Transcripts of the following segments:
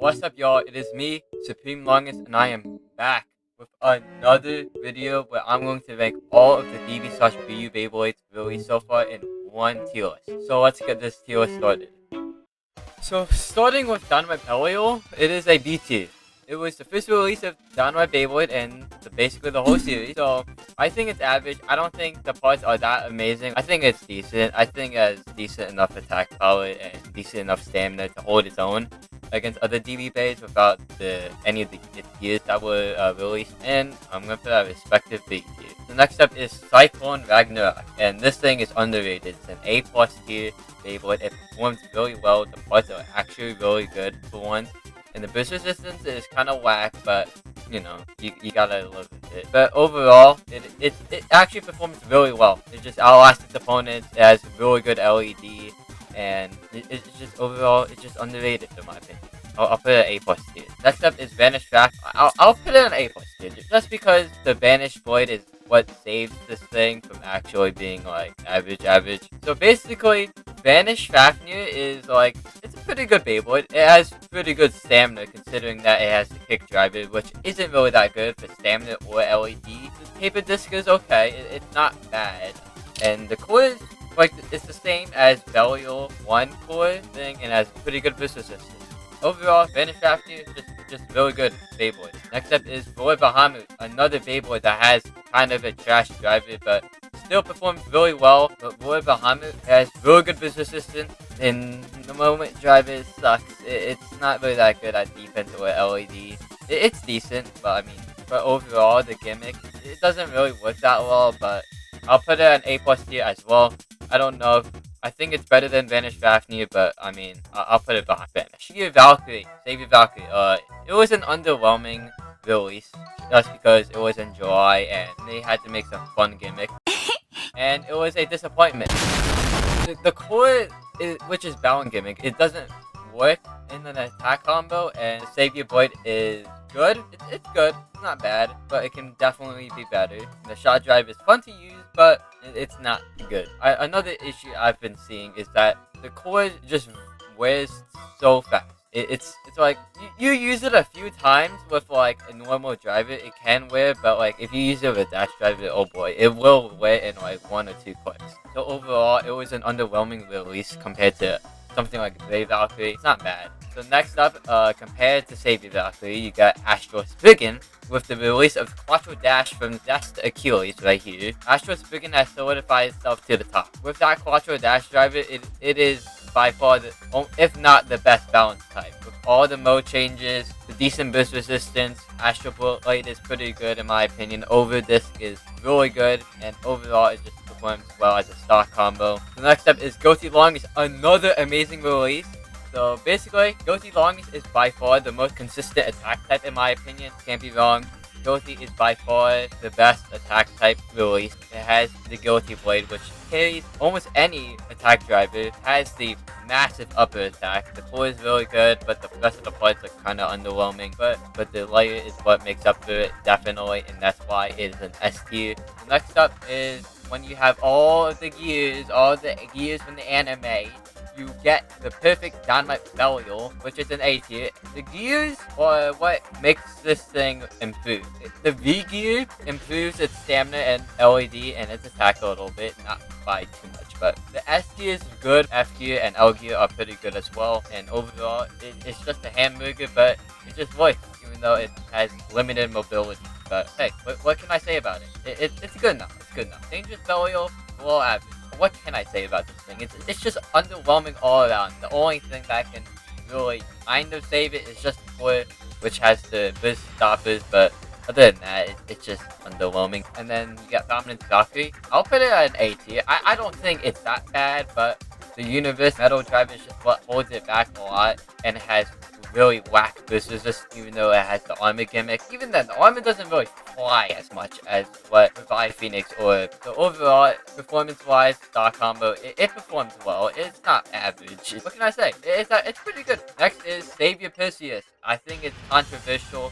What's up, y'all? It is me, Supreme Longinus, and I am back with another video where I'm going to rank all of the DB/BU Beyblades released so far in one tier list. So let's get this tier list started. So starting with Dynamite Belial, it is a B tier. It was the first release of Dynamite Beyblade and basically the whole series, so I think it's average. I don't think the parts are that amazing. I think it's decent. I think it has decent enough attack power and decent enough stamina to hold its own against other DB blades without any of the gears that were released, and I'm gonna put a respective B tier. The next up is Cyclone Ragnarok, and this thing is underrated. It's an A+ tier Beyblade. It performs really well. The parts are actually really good for once. And the burst resistance is kind of whack, but you know, you gotta live with it. But overall, it actually performs really well. It just outlasts its opponents. It has really good LED, and it's just overall, it's just underrated in my opinion. I'll put it an A+ tier. Next up is Vanish Rack. I'll put it an A+ tier just because the Vanish Blade is what saves this thing from actually being like average. So basically, Vanish Fafnir is like, it's a pretty good Beyblade. It has pretty good stamina considering that it has the kick driver, which isn't really that good for stamina or LED. The paper disc is okay, it's not bad. And the core is like, it's the same as Belial 1 core thing and has pretty good burst resistance. Overall, Vanish Fafnir just really good Beyblade. Next up is Roy Bahamut, another Beyblade that has kind of a trash driver, but still performs really well. But Roy Bahamut has really good burst resistance, and the moment driver sucks. It's not really that good at defense or LED. It's decent, but I mean, but overall, the gimmick, it doesn't really work that well, but I'll put it an A+ tier as well. I don't know if I think it's better than Vanish Fafnir, but I mean, I'll put it behind Vanish. Savior Valkyrie. It was an underwhelming release just because it was in July and they had to make some fun gimmick. And it was a disappointment. The core, which is Balance gimmick, it doesn't work in an attack combo, and the Savior Blade is good. It's good. It's not bad, but it can definitely be better. The shot drive is fun to use, but it's not good. Another issue I've been seeing is that the core just wears so fast. It's like you use it a few times with like a normal driver, it can wear, but like if you use it with a dash driver, oh boy, it will wear in like 1 or 2 clicks. So overall, it was an underwhelming release compared to something like Brave Valkyrie. It's not bad. So next up, compared to Savior Valkyrie, you got Astro Spriggan with the release of Quattro Dash from Dash to Achilles right here. Astro Spriggan has solidified itself to the top. With that Quattro Dash driver, it is by far, if not the best balance type. With all the mode changes, the decent burst resistance, Astro Blade is pretty good in my opinion. Overdisc is really good, and overall it just performs well as a stock combo. The next up is Goatee Longinus, another amazing release. So basically, Goatee Longinus is by far the most consistent attack type in my opinion. Can't be wrong. Goatee is by far the best attack type released. It has the Goatee Blade, which carries almost any attack driver. It has the massive upper attack. The core is really good, but the rest of the parts are kind of underwhelming. But the layer is what makes up for it, definitely, and that's why it is an S tier. The next up is when you have all the gears from the anime. You get the perfect Dynamite Belial, which is an A tier. The gears are what makes this thing improve. The V gear improves its stamina and LED and its attack a little bit, not by too much, but the S gear is good. F gear and L gear are pretty good as well, and overall, it's just a hamburger, but it just works, even though it has limited mobility. But hey, what can I say about it? It's good enough. It's good enough. Dangerous Belial, below average. What can I say about this thing? It's just underwhelming all around. The only thing that can really kind of save it is just the core, which has the burst stoppers, but other than that, it's just underwhelming. And then you got Dominance Valkyrie. I'll put it at an A tier. I don't think it's that bad, but the Universe Metal Drive is just what holds it back a lot, and it has really whack burst resistance, even though it has the armor gimmick. Even then, the armor doesn't really fly as much as what Revive Phoenix or. So overall, performance-wise, stock combo, it performs well. It's not average. What can I say? It's pretty good. Next is Savior Perseus. I think it's controversial.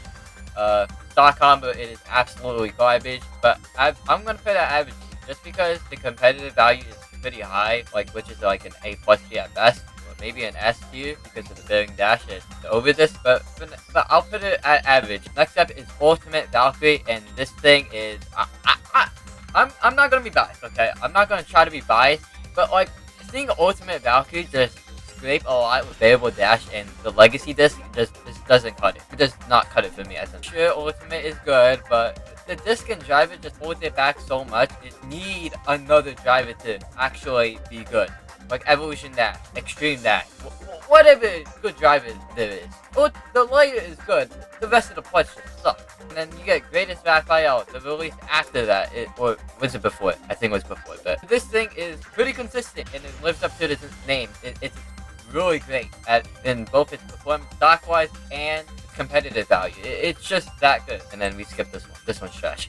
Stock combo, it is absolutely garbage, but I'm gonna put it at average just because the competitive value is pretty high, like which is like an A+ tier at best. maybe an S tier because of the bearing dash. It's over this, but I'll put it at average. Next up is Ultimate Valkyrie, and this thing is I'm not gonna be biased, okay? I'm not gonna try to be biased, but like seeing Ultimate Valkyrie just scrape a lot with variable dash and the legacy disc just doesn't cut it. It does not cut it for me. As I'm sure Ultimate is good, but the disc and driver just holds it back so much. It need another driver to actually be good. Like Evolution Dash, Extreme Dash, whatever good driver there is. Well, the lighter is good, the rest of the parts just suck. And then you get Greatest Raphael, the release after that, or was it before? I think it was before, but this thing is pretty consistent and it lives up to its name. It's really great in both its performance, stock-wise, and competitive value. It's just that good. And then we skip this one. This one's trash.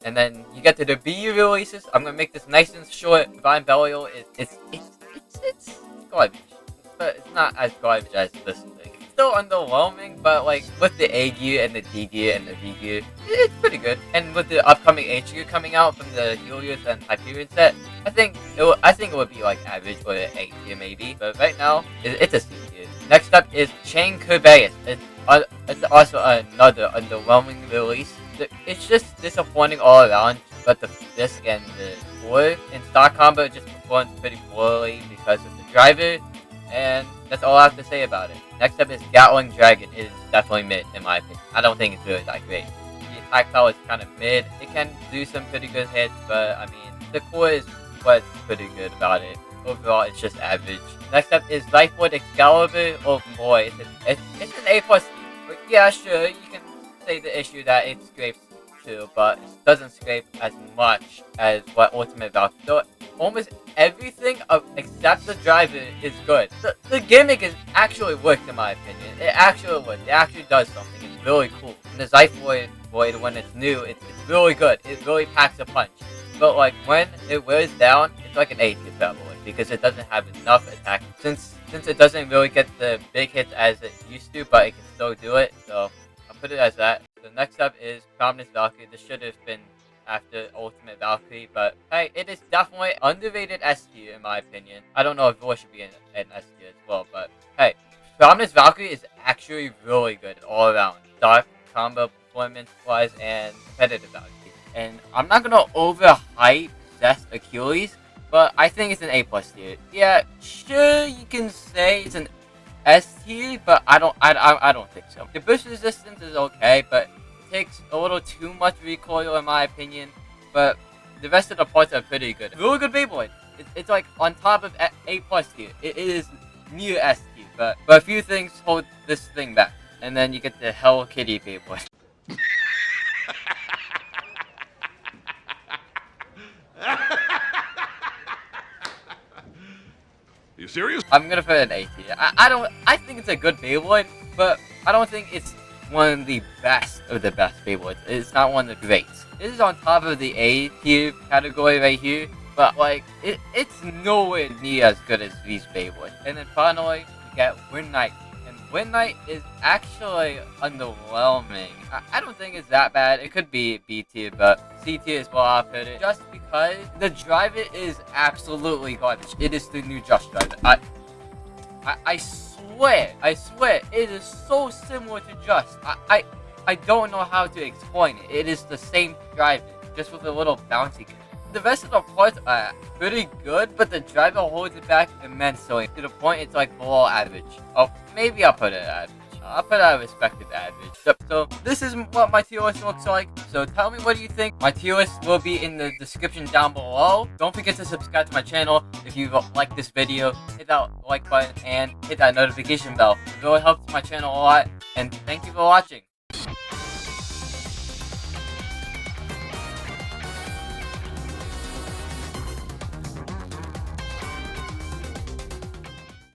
And then you get to the BU releases. I'm gonna make this nice and short. Divine Burial it's garbage, but it's not as garbage as this thing. It's still underwhelming, but like with the A gear and the D gear and the V gear, it's pretty good. And with the upcoming H gear coming out from the Helios and Hyperion set, I think it would be like average or an A tier maybe. But right now, it's a C tier. Next up is Chain Kerbeus. It's also another underwhelming release. It's just disappointing all around, but the disc and the core in stock combo just performs pretty poorly because of the driver, and that's all I have to say about it. Next up is Gatling Dragon. It is definitely mid in my opinion. I don't think it's really that great. The attack power is kind of mid. It can do some pretty good hits, but I mean, the core is what's pretty good about it. Overall, it's just average. Next up is Lifewood Excalibur. Oh boy, it's an A+ tier. But yeah, sure, you can say the issue that it scrapes too, but it doesn't scrape as much as what Ultimate Valkyrie. So almost everything except the driver is good. The gimmick actually works in my opinion. It actually works. It actually does something. It's really cool. And the Zyphoid Void, when it's new, it's really good. It really packs a punch. But like when it wears down, it's like an A tier Batboy because it doesn't have enough attack. Since it doesn't really get the big hits as it used to, but it can still do it. So put it as that. So next up is Prominence Valkyrie. This should have been after Ultimate Valkyrie, but hey, it is definitely underrated S tier in my opinion. I don't know if Roar should be an S tier as well, but hey, Prominence Valkyrie is actually really good all around. Stock, combo, performance-wise, and competitive value. And I'm not gonna overhype Zest Achilles, but I think it's an A+ tier. Yeah, sure, you can say it's an S tier, but I don't think so. The burst resistance is okay, but it takes a little too much recoil in my opinion. But the rest of the parts are pretty good. Really good Beyblade. It's like on top of A+ tier. It is near S tier, but a few things hold this thing back. And then you get the Hello Kitty Beyblade. You serious? I'm gonna put it an A tier. I think it's a good Beyblade, but I don't think it's one of the best Beyblades. It's not one of the greats. It is on top of the A tier category right here, but like it's nowhere near as good as these Beyblades. And then finally, you get Wind Knight. And Wind Knight is actually underwhelming. I don't think it's that bad. It could be B tier, but C tier is where I'll put it. Just because the driver is absolutely garbage. It is the new Just driver. I swear, it is so similar to Just. I don't know how to explain it. It is the same driver, just with a little bouncy kick. The rest of the parts are pretty good, but the driver holds it back immensely to the point it's like below average. Oh, maybe I'll put it at average. I'll put it at a respective average. So this is what my tier list looks like. So tell me what do you think. My tier list will be in the description down below. Don't forget to subscribe to my channel if you like this video. Hit that like button and hit that notification bell. It really helps my channel a lot. And thank you for watching.